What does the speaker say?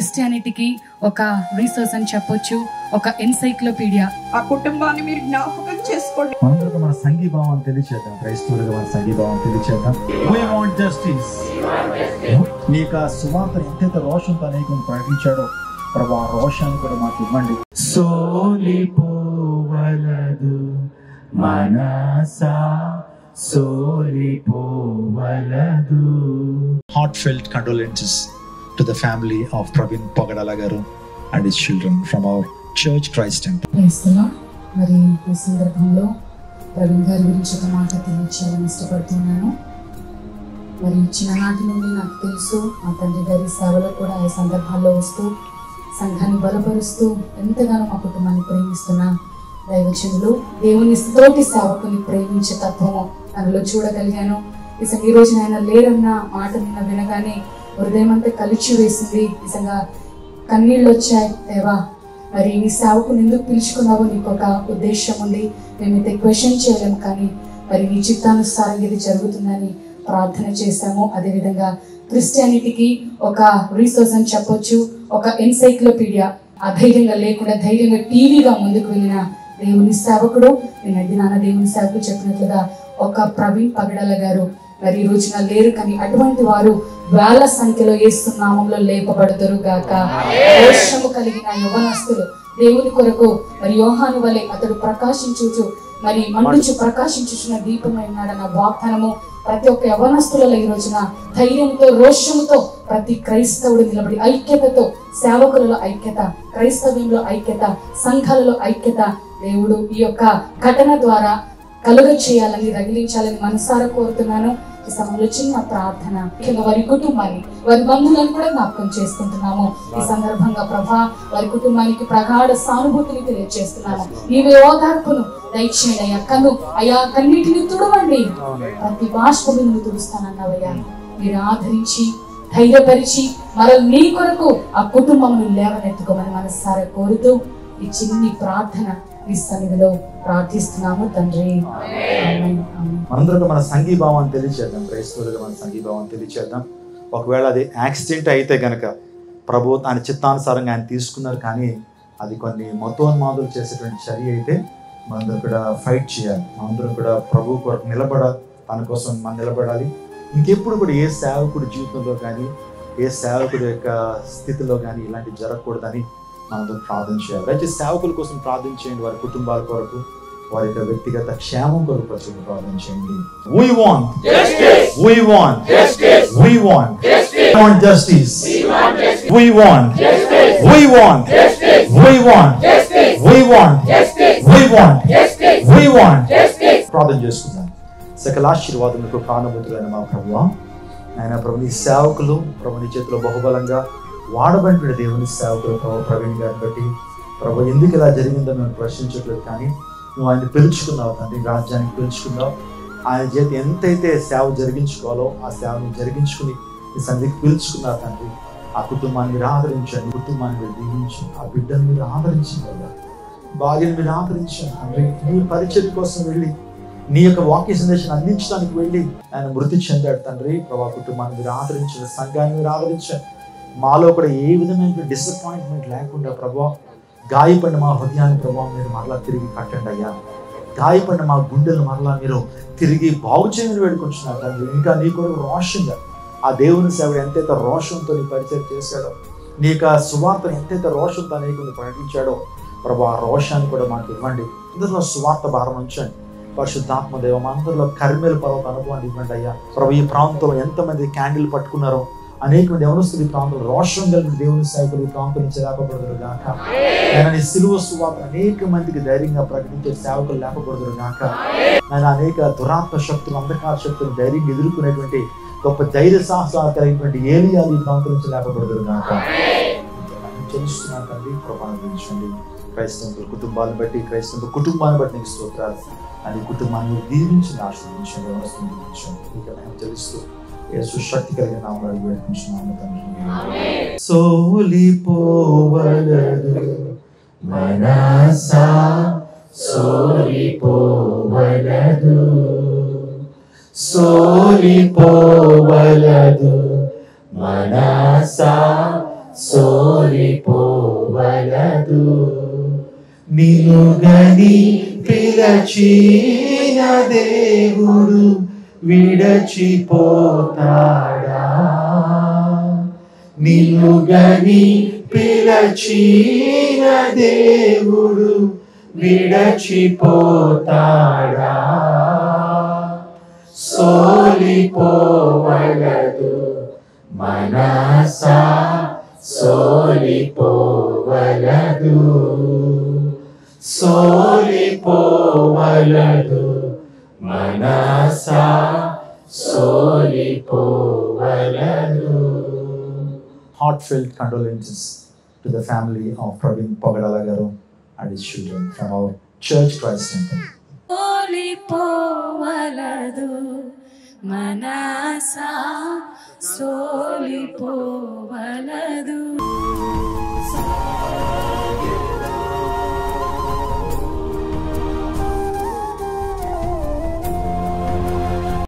క్రిస్టియానిటీకి ఒక రీసోర్స్ అని చెప్పొచ్చు, ఒక ఎన్సైక్లోపీడియా. ఆ కుటుంబాన్ని మీరు జ్ఞాపకం చేసుకోండి. మనందరికీ మన సంఘీభావం తెలియచేద్దాం, క్రైస్తవులుగా మన సంఘీభావం తెలియచేద్దాం. We want justice. నీకు ఆ సువార్త ఎంతైతే రోషంతో అనేకం ప్రకటించాడో ప్రభా, ఆ రోషాన్ని కూడా మాకు ఇవ్వండి. సోలిపోవలదు మనసా, సోలిపోవలదు. Heartfelt condolences to the family of Praveen Pagadala garu and his children from our church Christ Temple. మరి ఈ సందర్భంలో ప్రవీణ్ గారి గురించి ఒక మాట తెలియచేయాలని ఇష్టపడుతున్నాను. మరి చిన్ననాటి నుండి నాకు తెలుసు, మా తండ్రి గారి సేవలో కూడా ఆ సందర్భాల్లో వస్తూ సంఘాన్ని బలపరుస్తూ ఎంతగానో మా కుటుంబాన్ని ప్రేమిస్తున్న దైవజనులు, దేవుని తోటి సేవకుని ప్రేమించే తత్వము తనలో చూడగలిగాను. ఈ రోజు ఆయన లేరన్న మాట నిన్న వినగానే హృదయం అంతా కలిచి వేసింది. నిజంగా కన్నీళ్ళు వచ్చాయి. దేవా, మరి నీ సేవకుని ఎందుకు పిలుచుకున్నావో నీకు ఒక ఉద్దేశం ఉంది, మేమైతే క్వశ్చన్ చేయలేము, కానీ మరి నీ చిత్తానుసారం ఇది జరుగుతుందని ప్రార్థన చేశాము. అదేవిధంగా క్రిస్టియానిటీకి ఒక రీసోర్స్ అని చెప్పొచ్చు, ఒక ఎన్సైక్లోపీడియా. అధైర్యంగా లేకుండా ధైర్యంగా టీవీగా ముందుకు వెళ్ళిన దేవుని సేవకుడు, నేను నాన్న దేవుని సేవకుడు చెప్పినట్లుగా ఒక ప్రవీణ్ పగడాల గారు మరి ఈ రోజున లేరు, కానీ అటువంటి వారు వేల సంఖ్యలో యేసు నామములో లేపబడుదురు గాక. రోషము కలిగిన యవ్వనస్తులు దేవుని కొరకు మరి యోహాను వలె అతడు ప్రకాశించుచు మరి మండుచు ప్రకాశించుచున్న దీపమై ఉన్నాడన్న వాగ్దానము ప్రతి ఒక్క యవ్వనస్తులలో ఈ రోజున ధైర్యంతో, రోషముతో ప్రతి క్రైస్తవుడు నిలబడి ఐక్యతతో, సేవకులలో ఐక్యత, క్రైస్తవ్యంలో ఐక్యత, సంఘాలలో ఐక్యత దేవుడు ఈ యొక్క ఘటన ద్వారా కలుగ చేయాలని, రగిలించాలని మనసారా కోరుతున్నాను. ఈ సమయంలో చిన్న ప్రార్థన, వారి కుటుంబాన్ని, వారి బంధువులను కూడా జ్ఞాపకం చేసుకుంటున్నాము. ఈ సందర్భంగా ప్రభా, వారి కుటుంబానికి ప్రగాఢ సానుభూతిని తెలియజేస్తున్నాము. నీవే ఓదార్పును దయచేయండి అయ్యా. అయ్యా కన్నీటిని తుడవండి, ప్రతి బాష్పమును తుడుస్తానన్నవయ్యా. మీరు ఆదరించి ధైర్యపరిచి మరో నీ కొరకు ఆ కుటుంబమును లేవనెత్తుకోమని మనసారా కోరుతూ ఈ చిన్ని ప్రార్థన ఈ సన్నిధిలో ప్రార్థిస్తున్నాము తండ్రి. మనందరికీ మన సంఘీభావాన్ని తెలియచేద్దాం, క్రైస్తవులుగా మన సంఘీభావాన్ని తెలియచేద్దాం. ఒకవేళ అది యాక్సిడెంట్ అయితే గనక ప్రభు ఆయన చిత్తానుసారంగా ఆయన తీసుకున్నారు, కానీ అది కొన్ని మతోన్మాదులు చేసేటువంటి చర్య అయితే మనందరూ కూడా ఫైట్ చేయాలి. మనందరం కూడా ప్రభు కొరకు నిలబడాలి, తన కోసం మనం నిలబడాలి. ఇంకెప్పుడు కూడా ఏ సేవకుడి జీవితంలో కానీ, ఏ సేవకుడి యొక్క స్థితిలో కానీ ఇలాంటివి జరగకూడదని మనందరం ప్రార్థన చేయాలి. అయితే సేవకుల కోసం ప్రార్థన చేయండి, వారి కుటుంబాల కొరకు, వారి యొక్క వ్యక్తిగత క్షేమం కొరకు ప్రజలు ప్రార్థన చేయండి. We want justice. We want justice. We want justice. We want justice. We want justice. We want justice. We want justice. We want justice. We want justice. We want justice. ప్రార్థన చేసుకుందాం. సకల ఆశీర్వాదములకు ప్రాణభూతులైన మా ప్రభువా, ఆయన ప్రభు నీ సేవకులు ప్రభు నీ చేతిలో బహుబలంగా వాడబడిన దేవుని సేవకులు ప్రభు ప్రవీణ్ గారిని బట్టి ప్రభు ఎందుకు ఇలా జరిగిందో మేము ప్రశ్నించట్లేదు, కానీ నువ్వు ఆయన పిలుచుకున్నావు తండ్రి, రాజ్యానికి పిలుచుకున్నావు. ఆయన చేతి ఎంతైతే సేవ జరిగించుకోవాలో ఆ సేవను జరిగించుకుని ఈ సన్నిధికి పిలుచుకున్నావు తండ్రి. ఆ కుటుంబాన్ని మీరు ఆదరించండి, కుటుంబాన్ని మీరు దీవించండి, ఆ బిడ్డను మీరు ఆదరించండి, భార్యను మీరు ఆదరించండి తండ్రి. నీ పరిచయం కోసం వెళ్ళి నీ యొక్క వాక్య సందేశాన్ని అందించడానికి వెళ్ళి ఆయన మృతి చెందాడు తండ్రి. ప్రభా కుటుంబాన్ని మీరు ఆదరించండి, సంఘాన్ని మీరు ఆదరించండి. మాలో కూడా ఏ విధమైన డిసప్పాయింట్మెంట్ లేకుండా ప్రభా, గాయపడిన మా హృదయాన్ని ప్రభావ మీరు మరలా తిరిగి కట్టండి అయ్యా. గాయపడిన మా గుండెలు మరలా మీరు తిరిగి బాగు చేయని వేడుకొచ్చున్నారు తండ్రి. ఇంకా నీ కొరకు రోషంగా ఆ దేవుని సేవడు ఎంతైతే రోషంతో నీ పరిచయం చేశాడో, నీ యొక్క సువార్తను ఎంతైతే రోషంతో అనేకులు ప్రకటించాడో ప్రభా, ఆ రోషాన్ని కూడా మాకు ఇవ్వండి. అందరిలో సువార్త భారం ఉంచండి. పరిశుద్ధాత్మ దేవ అందరిలో కర్మేలు పర్వత అనుభవాన్ని ఇవ్వండి అయ్యా. ప్రభు ఈ ప్రాంతంలో ఎంతమంది క్యాండిల్ పట్టుకున్నారో, అనేక మంది యవనస్తులు ఈ ప్రాంతంలో రోషం కలిగిన దేవుని సేవకులు ఈ ప్రాంతం నుంచి లేపబడదురు గాక. ఆయన నీ సిలువ సువార్త అనేక మందికి ధైర్యంగా ప్రకటించే సేవకులు లేపబడదురు గాక. ఆయన అనేక దురాత్మ శక్తులు, అంధకార శక్తులు ధైర్యంగా ఎదుర్కొనేటువంటి గొప్ప ధైర్య సాహసాలు కలిగినటువంటి ఏలియాలు ఈ ప్రాంతం నుంచి లేపబడదురు గాక. తెలుస్తున్నాను తండ్రి, కృపను క్రైస్తవ కుటుంబాలను బట్టి, క్రైస్తవ కుటుంబాన్ని బట్టి నీకు స్తోత్రాలు. అని కుటుంబాన్ని దీవించి ఆశ్రయించండి, వ్యవస్థను దీవించండి. తెలుస్తూ యేసు శక్తి కలిగిన నామములో అడిగి వేడుకుంటున్నాము తండ్రి. సోలిపోవలదు మనసా, సోలిపోవలదు, సోలిపోవలదు మనసా, సోలిపోవలదు. నిన్ను గని పిలచిన దేవుడు విడచిపోతాడా? నిన్ను గని పిలచిన దేవుడు విడచిపోతాడా? సోలిపోవలదు మనసా, సోలిపోవలదు, సోలిపోవలదు మనసా, సోలిపోవలదు. Heartfelt condolences to the family of Praveen Pagadala Garu and his children from our Church Christ Temple. సోలిపోవలదు Manasa, సోలిపోవలదు.